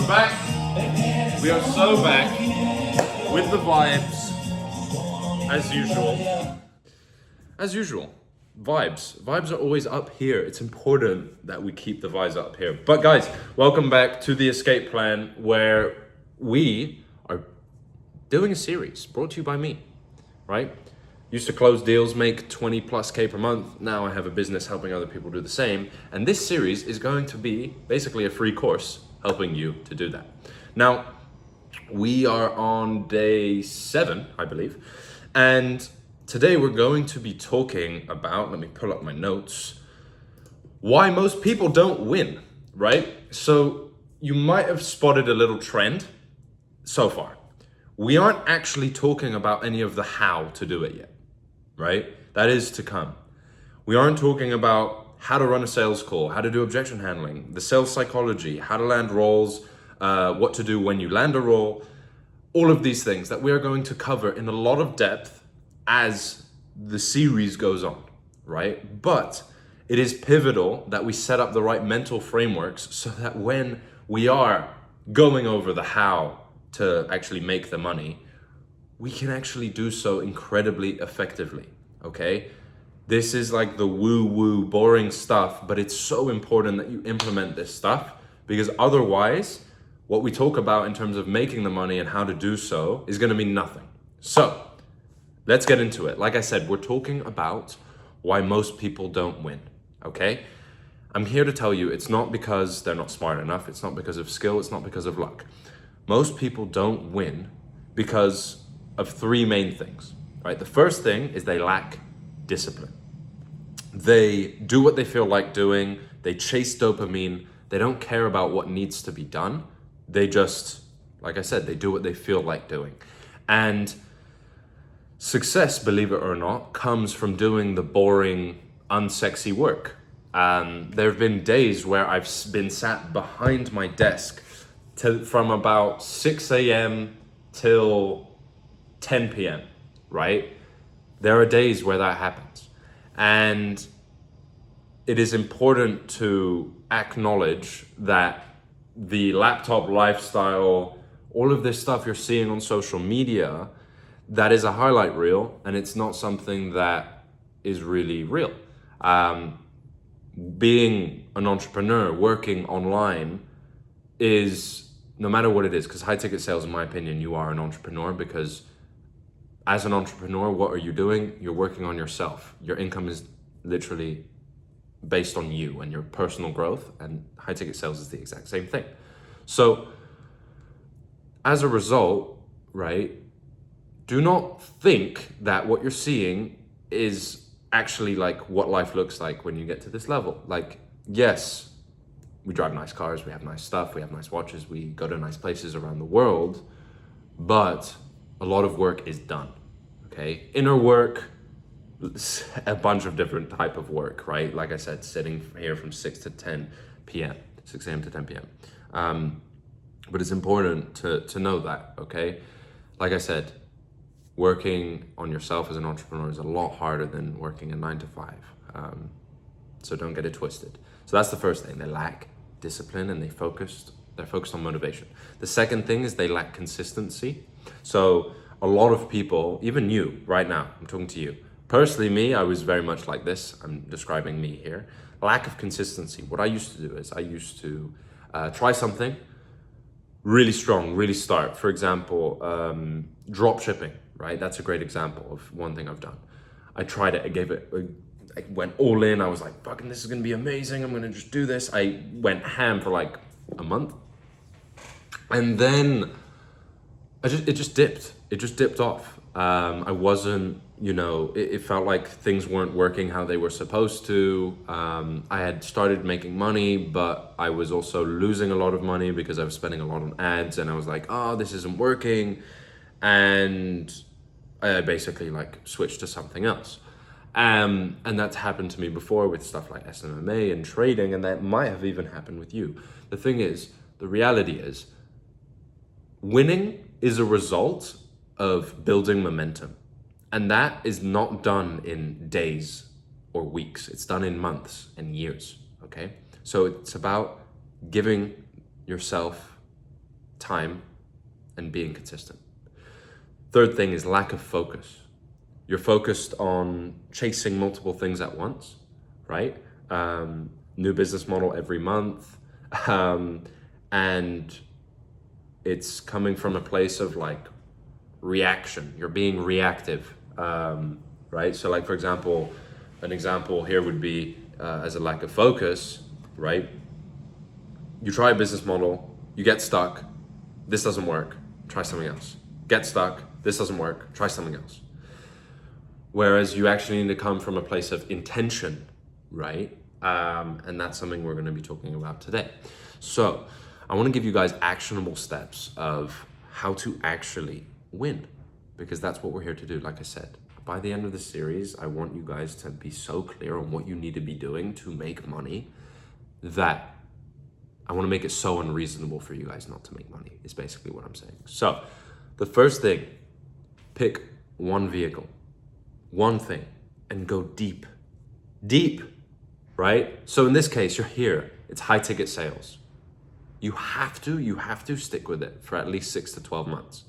We're back. We are so back with the vibes, as usual. As usual, vibes. Vibes are always up here. It's important that we keep the vibes up here. But guys, welcome back to the Escape Plan, where we are doing a series brought to you by me, right? Used to close deals, make 20 plus K per month. Now I have a business helping other people do the same. And this series is going to be basically a free course helping you to do that. Now, we are on day 7, I believe. And today we're going to be talking about, let me pull up my notes, why most people don't win, right? So you might have spotted a little trend so far. We aren't actually talking about any of the how to do it yet, right? That is to come. We aren't talking about how to run a sales call, how to do objection handling, the sales psychology, how to land roles, what to do when you land a role, all of these things that we are going to cover in a lot of depth as the series goes on, right? But it is pivotal that we set up the right mental frameworks so that when we are going over the how to actually make the money, we can actually do so incredibly effectively, okay? This is like the woo-woo boring stuff, but it's so important that you implement this stuff, because otherwise what we talk about in terms of making the money and how to do so is gonna mean nothing. So let's get into it. Like I said, we're talking about why most people don't win, okay? I'm here to tell you it's not because they're not smart enough, it's not because of skill, it's not because of luck. Most people don't win because of 3 main things, right? The first thing is they lack discipline. They do what they feel like doing, they chase dopamine, they don't care about what needs to be done. They just, like I said, they do what they feel like doing. And success, believe it or not, comes from doing the boring, unsexy work. There have been days where I've been sat behind my desk from about 6 a.m. till 10 p.m., right? There are days where that happens. And it is important to acknowledge that the laptop lifestyle, all of this stuff you're seeing on social media, that is a highlight reel, and it's not something that is really real. Being an entrepreneur, working online is, no matter what it is, because high ticket sales, in my opinion, you are an entrepreneur, because as an entrepreneur, what are you doing? You're working on yourself. Your income is literally based on you and your personal growth, and high ticket sales is the exact same thing. So as a result, right, do not think that what you're seeing is actually like what life looks like when you get to this level. Like, yes, we drive nice cars, we have nice stuff, we have nice watches, we go to nice places around the world, but a lot of work is done, okay? Inner work, a bunch of different type of work, right? Like I said, sitting here from 6 to 10 p.m., 6 a.m. to 10 p.m. But it's important to know that, okay? Like I said, working on yourself as an entrepreneur is a lot harder than working a 9 to 5. So don't get it twisted. So that's the first thing. They lack discipline and they're focused on motivation. The second thing is they lack consistency. So a lot of people, even you right now, I'm talking to you. Personally, me, I was very much like this. I'm describing me here. Lack of consistency. What I used to do is I used to try something really strong, really start. For example, drop shipping, right? That's a great example of one thing I've done. I tried it, I went all in. I was like, fucking, this is gonna be amazing. I'm gonna just do this. I went ham for like a month. And then it just dipped. It just dipped off. I wasn't, it felt like things weren't working how they were supposed to. I had started making money, but I was also losing a lot of money because I was spending a lot on ads, and I was like, oh, this isn't working. And I basically like switched to something else. And that's happened to me before with stuff like SMMA and trading, and that might have even happened with you. The thing is, the reality is, winning is a result of building momentum. And that is not done in days or weeks. It's done in months and years, okay? So it's about giving yourself time and being consistent. Third thing is lack of focus. You're focused on chasing multiple things at once, right? New business model every month. And it's coming from a place of like reaction. You're being reactive, right? So like, for example, an example here would be as a lack of focus, right? You try a business model, you get stuck, this doesn't work, try something else. Get stuck, this doesn't work, try something else. Whereas you actually need to come from a place of intention, right? And that's something we're going to be talking about today. So I want to give you guys actionable steps of how to actually win, because that's what we're here to do. Like I said, by the end of the series, I want you guys to be so clear on what you need to be doing to make money that I want to make it so unreasonable for you guys not to make money, is basically what I'm saying. So the first thing, pick one vehicle, one thing, and go deep, right? So in this case, you're here, it's high ticket sales. You have to stick with it for at least 6 to 12 months,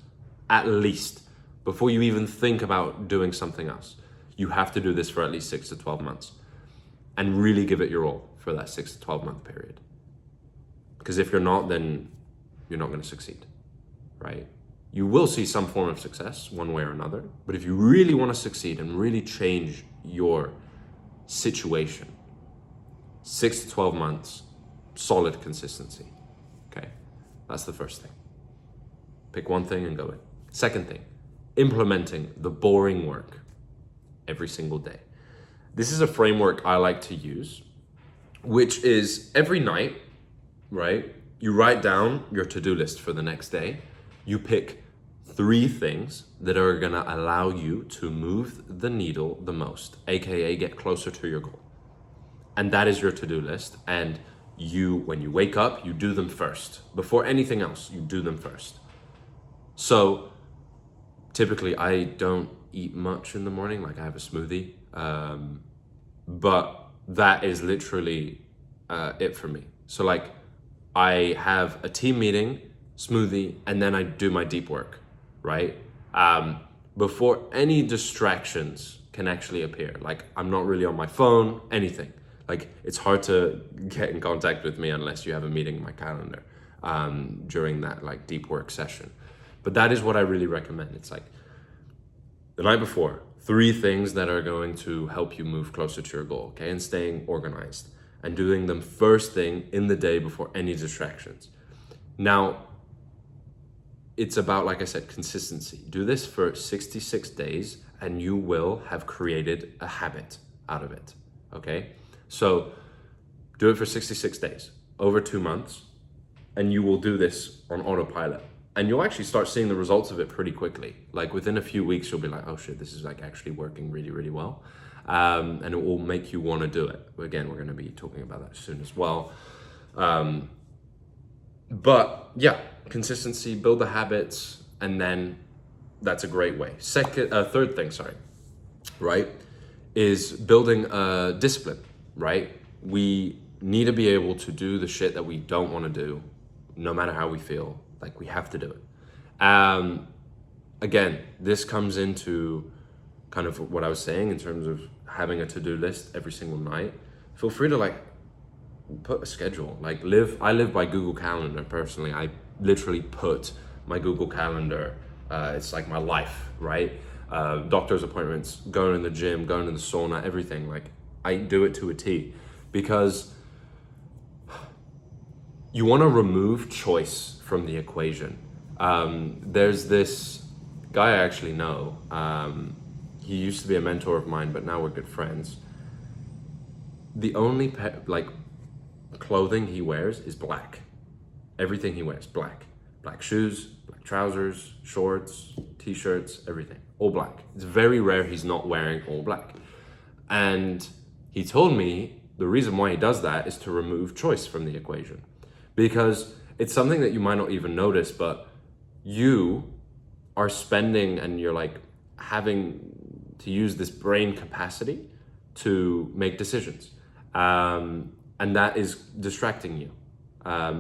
at least, before you even think about doing something else. You have to do this for at least 6 to 12 months and really give it your all for that 6 to 12 month period. Because if you're not, then you're not going to succeed, right? You will see some form of success one way or another, but if you really want to succeed and really change your situation, 6 to 12 months, solid consistency, okay? That's the first thing. Pick one thing and go in. Second thing, implementing the boring work every single day. This is a framework I like to use, which is every night, right? You write down your to-do list for the next day. You pick 3 things that are gonna allow you to move the needle the most, AKA get closer to your goal. And that is your to-do list. And you, when you wake up, you do them first. Before anything else, you do them first. So typically I don't eat much in the morning, like I have a smoothie. But that is literally it for me. So like I have a team meeting, smoothie, and then I do my deep work, right? Before any distractions can actually appear. Like I'm not really on my phone, anything. Like it's hard to get in contact with me unless you have a meeting in my calendar during that like deep work session. But that is what I really recommend. It's like the night before, 3 things that are going to help you move closer to your goal, okay? And staying organized and doing them first thing in the day before any distractions. Now, it's about, like I said, consistency. Do this for 66 days and you will have created a habit out of it, okay? So do it for 66 days, over 2 months, and you will do this on autopilot. And you'll actually start seeing the results of it pretty quickly. Like within a few weeks, you'll be like, oh shit, this is like actually working really, really well. And it will make you want to do it. Again, we're going to be talking about that soon as well. But yeah, consistency, build the habits, and then that's a great way. Third thing, right, is building a discipline, right? We need to be able to do the shit that we don't want to do, no matter how we feel. Like we have to do it. Again, this comes into kind of what I was saying in terms of having a to-do list every single night. Feel free to like put a schedule. Like I live by Google Calendar personally. I literally put my Google Calendar. It's like my life, right? Doctor's appointments, going to the gym, going to the sauna, everything. Like I do it to a T because you want to remove choice from the equation. There's this guy I actually know. He used to be a mentor of mine, but now we're good friends. The only clothing he wears is black. Everything he wears, black. Black shoes, black trousers, shorts, t-shirts, everything, all black. It's very rare he's not wearing all black. And he told me the reason why he does that is to remove choice from the equation. Because it's something that you might not even notice, but you are spending and you're like having to use this brain capacity to make decisions. And that is distracting you.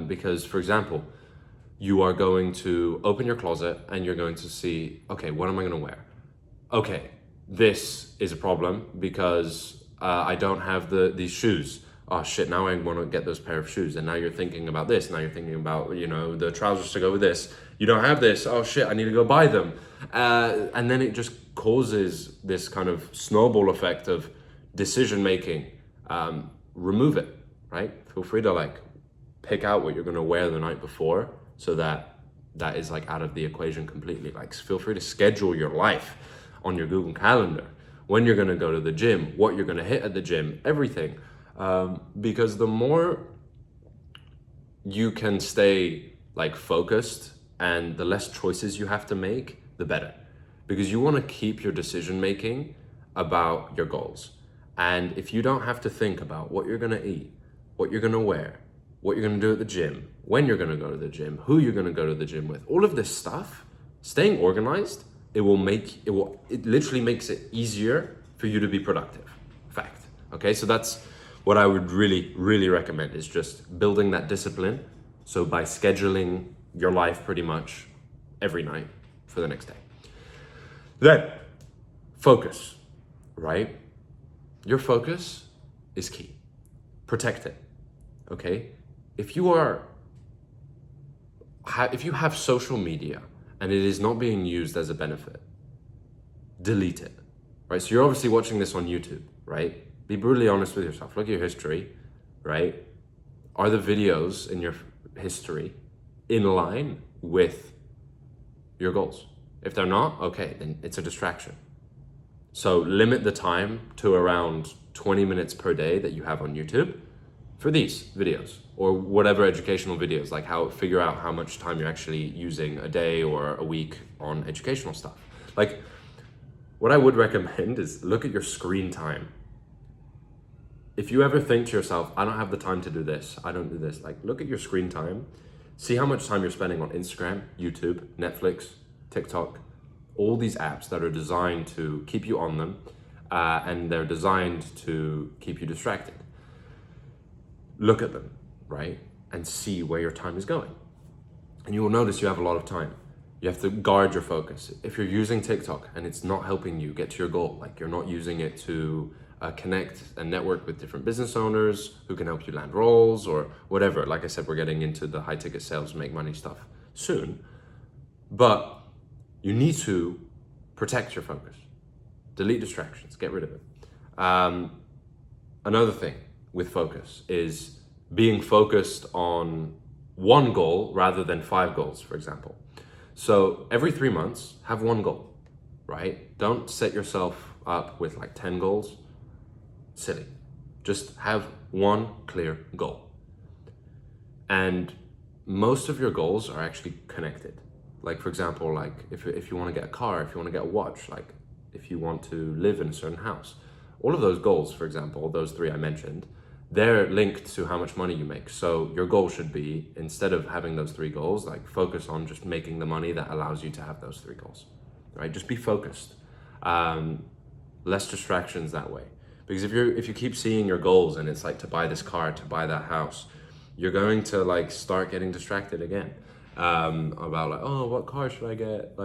Because, for example, you are going to open your closet and you're going to see, okay, what am I going to wear? Okay, this is a problem because I don't have these shoes. Oh shit, now I want to get those pair of shoes. And now you're thinking about this. Now you're thinking about, the trousers to go with this. You don't have this. Oh shit, I need to go buy them. And then it just causes this kind of snowball effect of decision making. Remove it, right? Feel free to pick out what you're going to wear the night before so that is out of the equation completely. Feel free to schedule your life on your Google Calendar, when you're going to go to the gym, what you're going to hit at the gym, everything. Because the more you can stay focused and the less choices you have to make, the better. Because you want to keep your decision making about your goals. And if you don't have to think about what you're going to eat, what you're going to wear, what you're going to do at the gym, when you're going to go to the gym, who you're going to go to the gym with, all of this stuff, staying organized, it literally makes it easier for you to be productive. Fact. Okay, so that's what I would really, really recommend, is just building that discipline. So by scheduling your life pretty much every night for the next day. Then, focus, right? Your focus is key. Protect it, okay? If you have social media and it is not being used as a benefit, delete it, right? So you're obviously watching this on YouTube, right? Be brutally honest with yourself. Look at your history, right? Are the videos in your history in line with your goals? If they're not, okay, then it's a distraction. So limit the time to around 20 minutes per day that you have on YouTube for these videos, or whatever educational videos, figure out how much time you're actually using a day or a week on educational stuff. What I would recommend is look at your screen time. If you ever think to yourself, I don't have the time to do this, I don't do this, look at your screen time, see how much time you're spending on Instagram, YouTube, Netflix, TikTok, all these apps that are designed to keep you on them, and they're designed to keep you distracted. Look at them, right? And see where your time is going. And you will notice you have a lot of time. You have to guard your focus. If you're using TikTok and it's not helping you get to your goal, you're not using it to connect and network with different business owners who can help you land roles or whatever. Like I said, we're getting into the high ticket sales, make money stuff soon. But you need to protect your focus. Delete distractions, get rid of it. Another thing with focus is being focused on one goal rather than 5 goals, for example. So every 3 months, have one goal, right? Don't set yourself up with 10 goals. Silly. Just have one clear goal. And most of your goals are actually connected. For example, if you want to get a car, if you want to get a watch, if you want to live in a certain house, all of those goals, for example, those 3 I mentioned, they're linked to how much money you make. So your goal should be, instead of having those 3 goals, focus on just making the money that allows you to have those 3 goals, right? Just be focused. Less distractions that way. Because if you keep seeing your goals and it's to buy this car, to buy that house, you're going to start getting distracted again. About oh, what car should I get?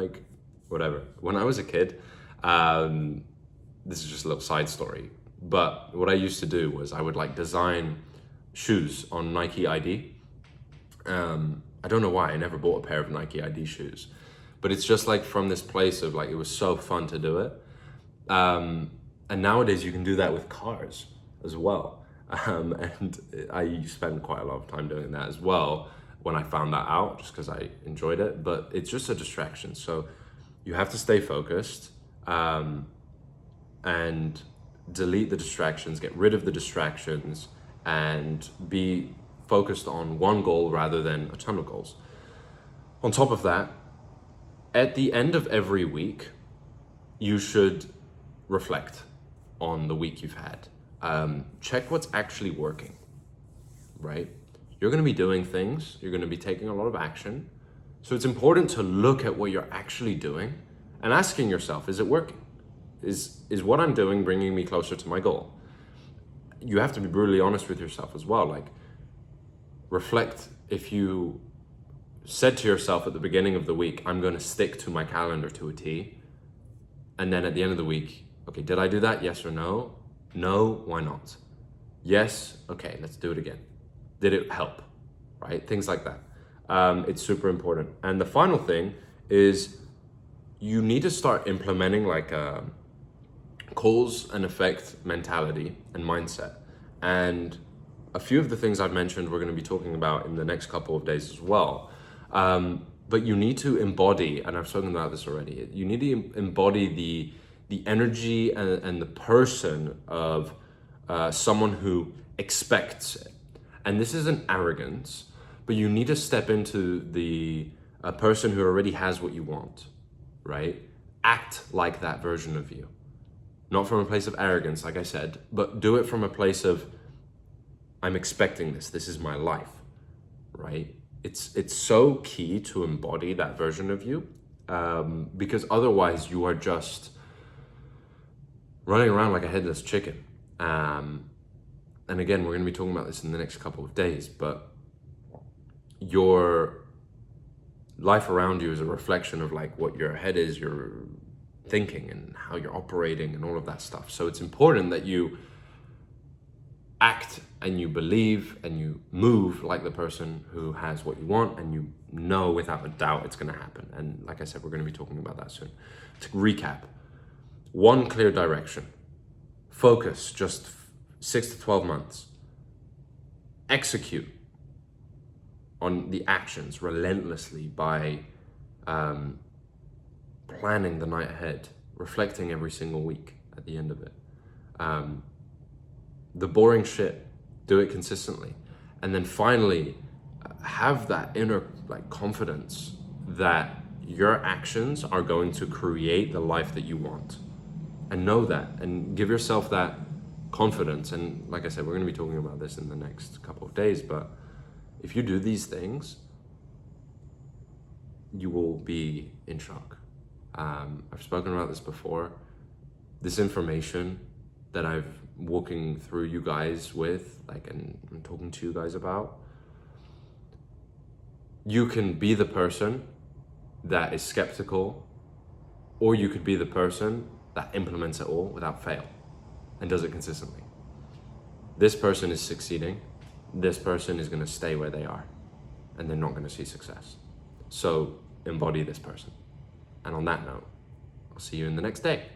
Whatever. When I was a kid, this is just a little side story, but what I used to do was I would design shoes on Nike ID. I don't know why I never bought a pair of Nike ID shoes, but it's just from this place of it was so fun to do it. And nowadays you can do that with cars as well. And I spend quite a lot of time doing that as well when I found that out, just because I enjoyed it, but it's just a distraction. So you have to stay focused, and delete the distractions, get rid of the distractions, and be focused on one goal rather than a ton of goals. On top of that, at the end of every week, you should reflect on the week you've had. Check what's actually working, right? You're going to be doing things, you're going to be taking a lot of action. So it's important to look at what you're actually doing and asking yourself, is it working? Is what I'm doing bringing me closer to my goal? You have to be brutally honest with yourself as well. Reflect if you said to yourself at the beginning of the week, I'm going to stick to my calendar to a T. And then at the end of the week, okay, did I do that? Yes or no? No, why not? Yes, okay, let's do it again. Did it help? Right? Things like that. It's super important. And the final thing is you need to start implementing like a cause and effect mentality and mindset. And a few of the things I've mentioned we're going to be talking about in the next couple of days as well. But you need to embody, and I've spoken about this already, you need to embody the energy and the person of someone who expects it. And this isn't arrogance, but you need to step into the person who already has what you want, right? Act like that version of you. Not from a place of arrogance, like I said, but do it from a place of, I'm expecting this. This is my life, right? It's so key to embody that version of you, because otherwise you are just running around like a headless chicken. And again, we're going to be talking about this in the next couple of days, but your life around you is a reflection of like what your head is, your thinking and how you're operating and all of that stuff. So it's important that you act and you believe and you move like the person who has what you want, and you know without a doubt it's going to happen. And like I said, we're going to be talking about that soon. To recap, one clear direction, focus, just 6 to 12 months, execute on the actions relentlessly by planning the night ahead, reflecting every single week at the end of it. The boring shit, do it consistently. And then finally, have that inner like confidence that your actions are going to create the life that you want. And know that, and give yourself that confidence. And like I said, we're going to be talking about this in the next couple of days, but if you do these things, you will be in shock. I've spoken about this before. This information that I've walking through you guys with, like, and I'm talking to you guys about, you can be the person that is skeptical, or you could be the person that implements it all without fail and does it consistently. This person is succeeding. This person is going to stay where they are, and they're not going to see success. So embody this person. And on that note, I'll see you in the next day.